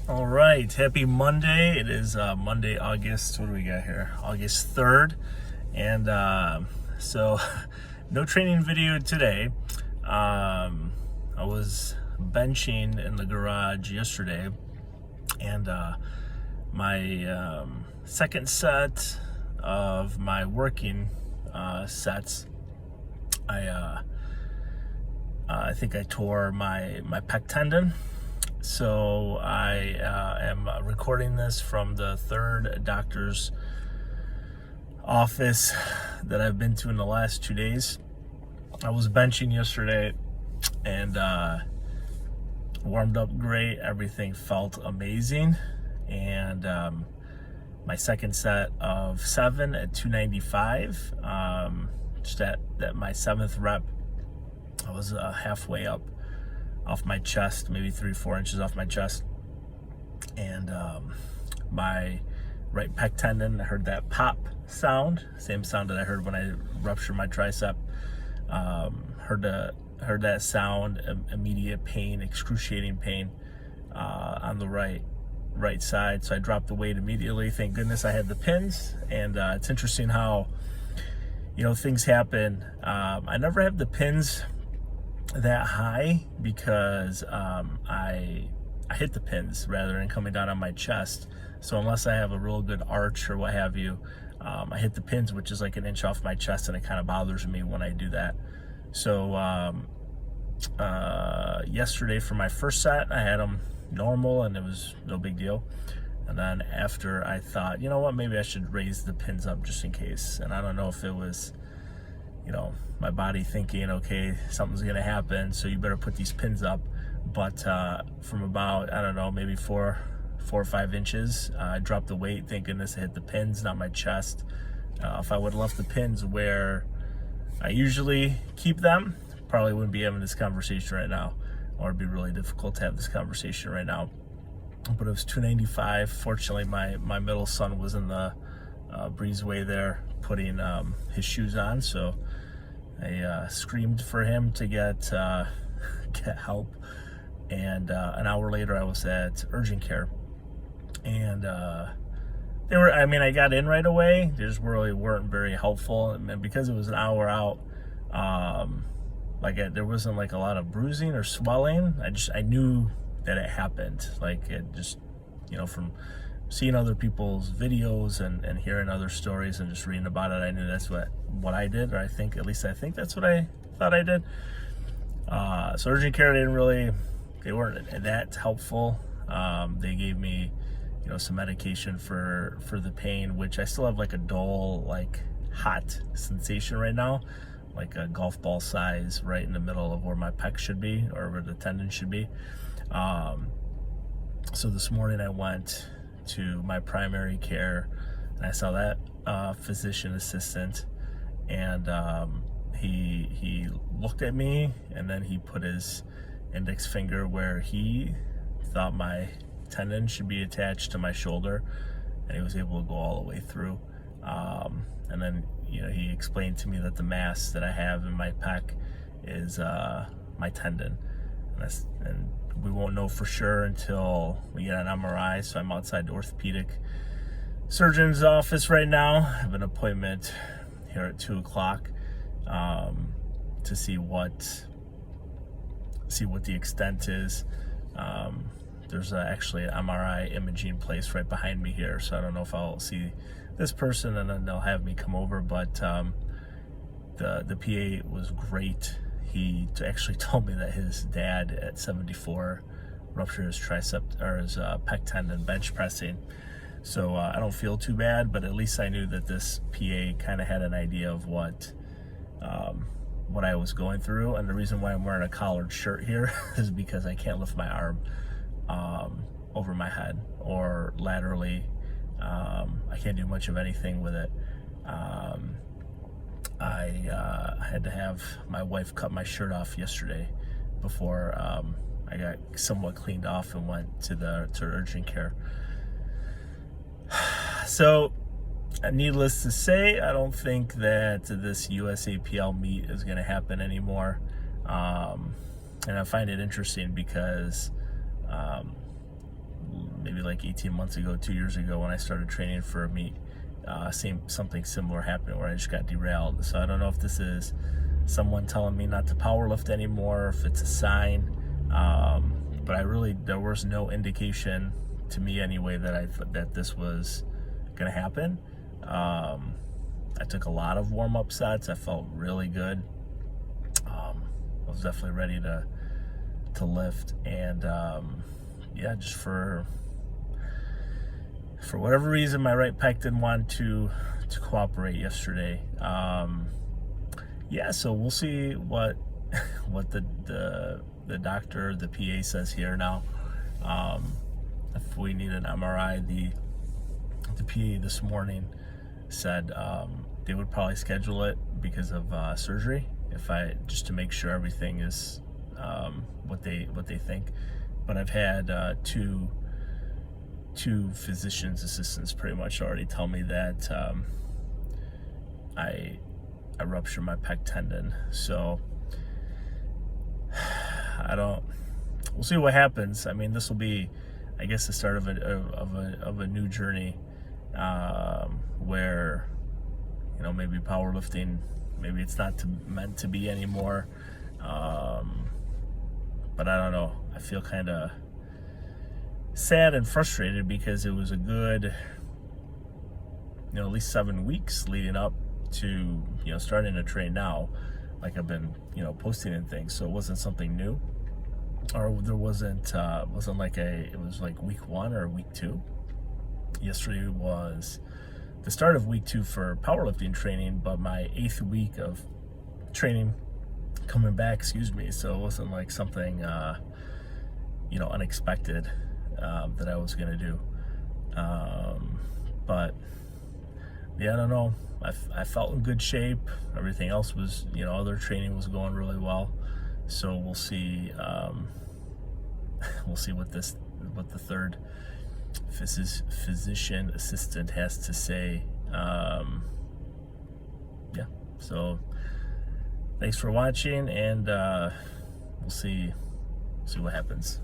All right, happy Monday. It is Monday, August. What do we got here? August 3rd. And so, no training video today. I was benching in the garage yesterday, and my second set of my working sets, I think I tore my pec tendon. So I am recording this from the third doctor's office that I've been to in the last 2 days. I was benching yesterday and warmed up great. Everything felt amazing. And my second set of 7 at 295, just at my 7th rep, I was halfway up off my chest, maybe 3-4 inches off my chest, and my right pec tendon, I heard that pop sound, same sound that I heard when I ruptured my tricep. Heard that sound, immediate pain, excruciating pain on the right side. So I dropped the weight immediately. Thank goodness I had the pins. And it's interesting how things happen. I never have the pins that high because I hit the pins rather than coming down on my chest. So unless I have a real good arch or what have you, I hit the pins, which is like an inch off my chest, and it kind of bothers me when I do that. So yesterday for my first set, I had them normal and it was no big deal. And then after, I thought, you know what, maybe I should raise the pins up just in case. And I don't know if it was my body thinking, okay, something's gonna happen, so you better put these pins up. But from about, I don't know, maybe 4 or 5 inches, I dropped the weight. Thank goodness I hit the pins, not my chest. If I would have left the pins where I usually keep them, probably wouldn't be having this conversation right now, or it'd be really difficult to have this conversation right now. But it was 295. Fortunately, my middle son was in the breezeway there putting his shoes on, so I screamed for him to get help. And an hour later, I was at urgent care, and I got in right away. They just really weren't very helpful, and because it was an hour out, there wasn't like a lot of bruising or swelling. I knew that it happened. Like, it just, from seeing other people's videos and hearing other stories and just reading about it, I knew that's what I did, or I think that's what I thought I did. So urgent care, they weren't that helpful. They gave me, some medication for the pain, which I still have like a dull, like hot sensation right now, like a golf ball size right in the middle of where my pec should be, or where the tendon should be. So this morning I went to my primary care and I saw that physician assistant, and he looked at me, and then he put his index finger where he thought my tendon should be attached to my shoulder, and he was able to go all the way through. And then he explained to me that the mass that I have in my pec is my tendon, and we won't know for sure until we get an MRI. So I'm outside the orthopedic surgeon's office right now. I have an appointment here at 2:00 to see what the extent is. There's actually an MRI imaging place right behind me here, so I don't know if I'll see this person and then they'll have me come over. But the PA was great. He actually told me that his dad at 74 ruptured his tricep, or his pec tendon bench pressing. So I don't feel too bad, but at least I knew that this PA kind of had an idea of what I was going through. And the reason why I'm wearing a collared shirt here is because I can't lift my arm over my head or laterally. I can't do much of anything with it. I had to have my wife cut my shirt off yesterday before I got somewhat cleaned off and went to urgent care. So, needless to say, I don't think that this USAPL meet is going to happen anymore. And I find it interesting because like 18 months ago, 2 years ago, when I started training for a meet. Something similar happened where I just got derailed. So I don't know if this is someone telling me not to power lift anymore, if it's a sign. But there was no indication to me anyway that this was gonna happen. I took a lot of warm-up sets. I felt really good. I was definitely ready to lift, and yeah, just for whatever reason, my right pec didn't want to cooperate yesterday. Yeah, so we'll see what the doctor, the PA says here now. If we need an MRI, the PA this morning said they would probably schedule it because of surgery, just to make sure everything is what they think. But I've had two physician's assistants pretty much already tell me that I ruptured my pec tendon. So we'll see what happens. I mean, this will be, I guess, the start of a new journey, where, you know, maybe powerlifting, maybe it's not meant to be anymore. But I don't know. I feel kind of sad and frustrated because it was a good, you know, at least 7 weeks leading up to, you know, starting to train now. Like, I've been, you know, posting and things, so it wasn't something new, or there wasn't like it was like week 1 or week 2. Yesterday was the start of week 2 for powerlifting training, but my 8th week of training coming back, so it wasn't like something you know, unexpected that I was gonna do. But yeah, I don't know. I felt in good shape. Everything else was, you know, other training was going really well. So we'll see. We'll see what the third physician assistant has to say. Yeah. So thanks for watching, and we'll see what happens.